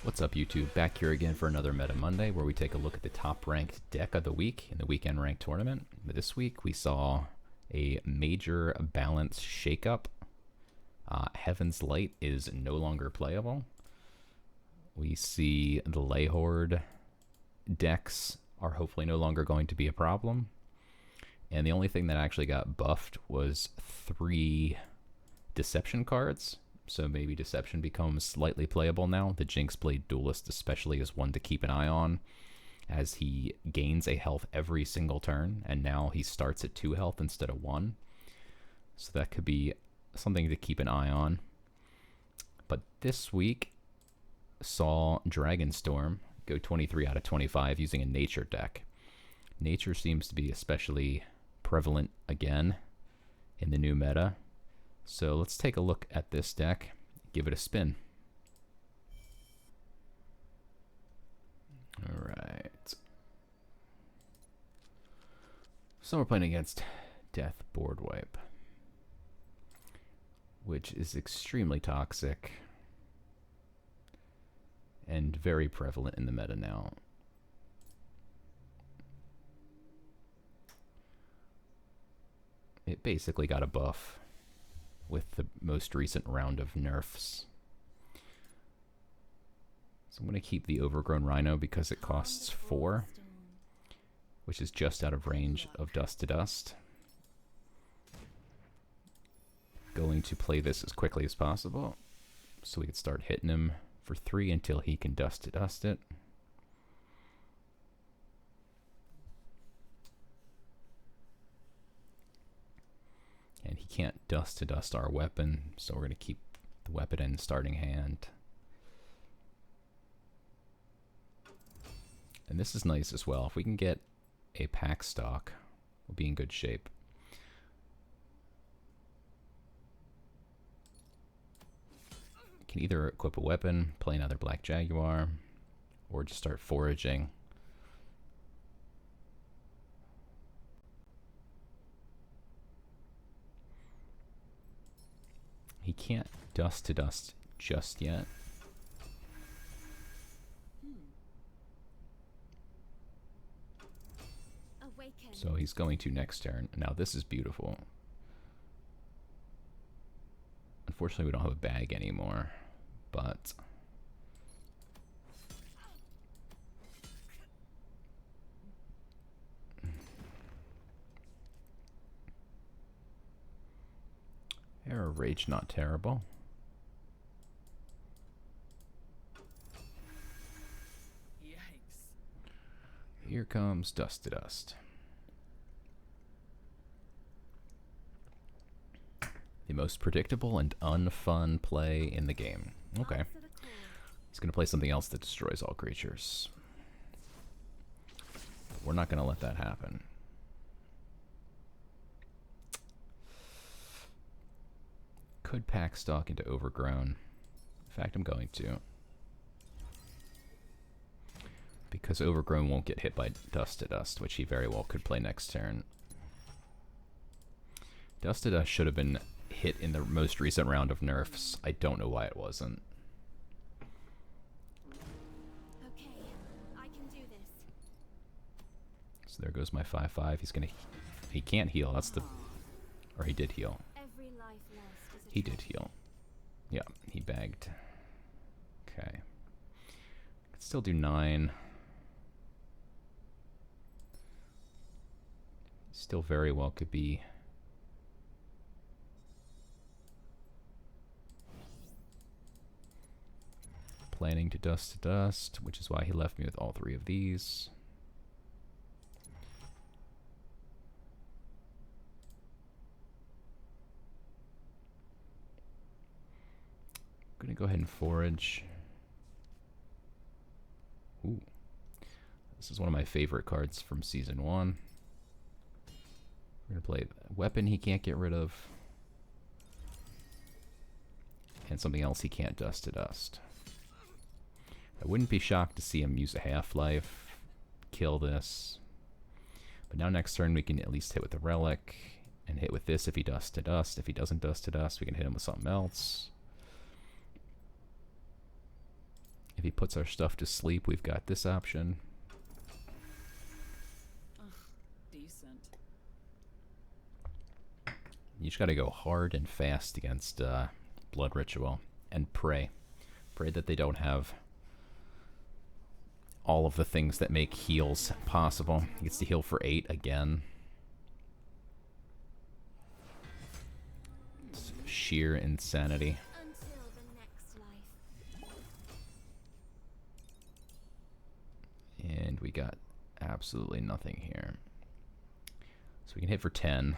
What's up, YouTube? Back here again for another Meta Monday, where we take a look at the top-ranked deck of the week in the weekend ranked tournament. This week we saw a major balance shakeup. Heaven's Light is no longer playable. We see the Leyhorde decks are hopefully no longer going to be a problem. And the only thing that actually got buffed was 3 Deception cards. So maybe Deception becomes slightly playable now. The Jinxblade Duelist especially is one to keep an eye on, as he gains a health every single turn, and now he starts at 2 health instead of 1. So that could be something to keep an eye on. But this week saw Dragonstorm go 23 out of 25 using a nature deck. Nature seems to be especially prevalent again in the new meta. So let's take a look at this deck, give it a spin. Alright. So we're playing against Death Board Wipe, which is extremely toxic and very prevalent in the meta now. It basically got a buff with the most recent round of nerfs. So I'm going to keep the Overgrown Rhino because it costs 4, which is just out of range of Dust to Dust. Going to play this as quickly as possible so we can start hitting him for 3 until he can Dust to Dust it. And he can't Dust to Dust our weapon, so we're going to keep the weapon in starting hand. And this is nice as well. If we can get a pack stock, we'll be in good shape. Can either equip a weapon, play another Black Jaguar, or just start foraging. He can't Dust to Dust just yet. So he's going to next turn. Now this is beautiful. Unfortunately, we don't have a bag anymore, but Air of Rage, not terrible. Yikes. Here comes Dust to Dust. The most predictable and unfun play in the game. Okay. He's going to play something else that destroys all creatures. We're not going to let that happen. Could pack stock into Overgrown. In fact, I'm going to. Because Overgrown won't get hit by Dust to Dust, which he very well could play next turn. Dust to Dust should have been hit in the most recent round of nerfs. I don't know why it wasn't. Okay, I can do this. So there goes my 5/5. He's gonna. He can't heal. That's the. Or he did heal. He did heal. Yeah, he bagged. Okay. Could still do 9. Still very well could be. Planning to Dust, which is why he left me with all 3 of these. I'm gonna go ahead and forage. Ooh. This is one of my favorite cards from Season 1. We're gonna play a weapon he can't get rid of. And something else he can't Dust to Dust. I wouldn't be shocked to see him use a Half-Life, kill this. But now next turn we can at least hit with the Relic, and hit with this if he Dust to Dust. If he doesn't Dust to Dust, we can hit him with something else. If he puts our stuff to sleep, we've got this option. Decent. You just gotta go hard and fast against Blood Ritual and pray. Pray that they don't have all of the things that make heals possible. He gets to heal for 8 again. It's sheer insanity. Until the next life. And we got absolutely nothing here. So we can hit for 10.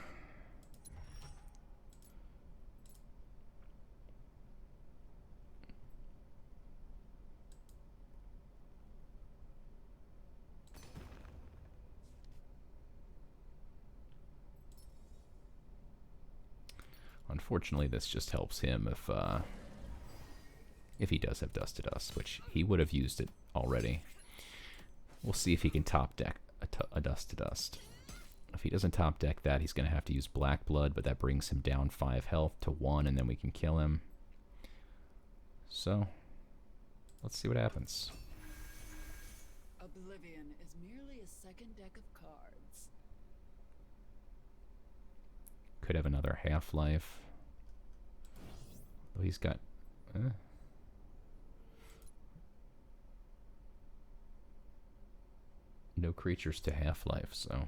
Unfortunately, this just helps him if he does have Dust to Dust, which he would have used it already. We'll see if he can top deck a Dust to Dust. If he doesn't top deck that, he's going to have to use Black Blood, but that brings him down 5 health to 1, and then we can kill him. So, let's see what happens. Oblivion is merely a second deck of cards. Could have another half-life. Oh, he's got... no creatures to half-life, so...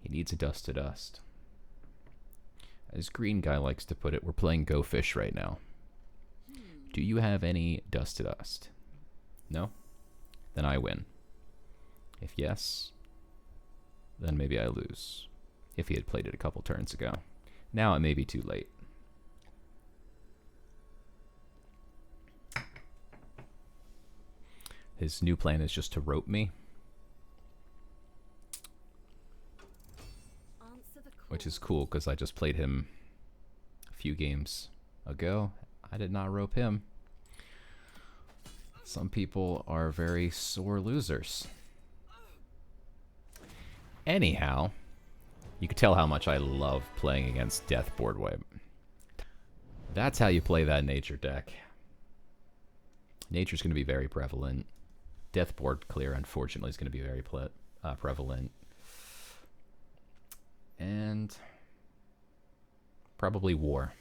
he needs a Dust to Dust. As Green Guy likes to put it, we're playing Go Fish right now. Do you have any Dust to Dust? No? Then I win. If yes, then maybe I lose. If he had played it a couple turns ago. Now it may be too late. His new plan is just to rope me, which is cool because I just played him a few games ago. I did not rope him. Some people are very sore losers. Anyhow, you can tell how much I love playing against Death Board Wipe. That's how you play that nature deck. Nature's going to be very prevalent. Death Board Clear, unfortunately, is going to be very prevalent. And probably War.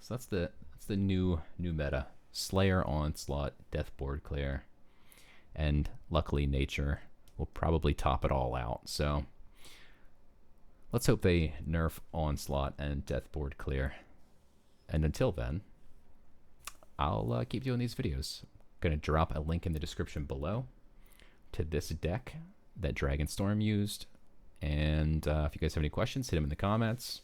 So that's the new meta. Slayer, Onslaught, Death Board Clear, and luckily Nature will probably top it all out. So let's hope they nerf Onslaught and Death Board Clear. And until then, I'll keep doing these videos. I'm gonna drop a link in the description below to this deck that Dragonstorm used. And if you guys have any questions, hit them in the comments.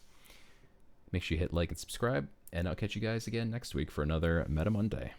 Make sure you hit like and subscribe. And I'll catch you guys again next week for another Meta Monday.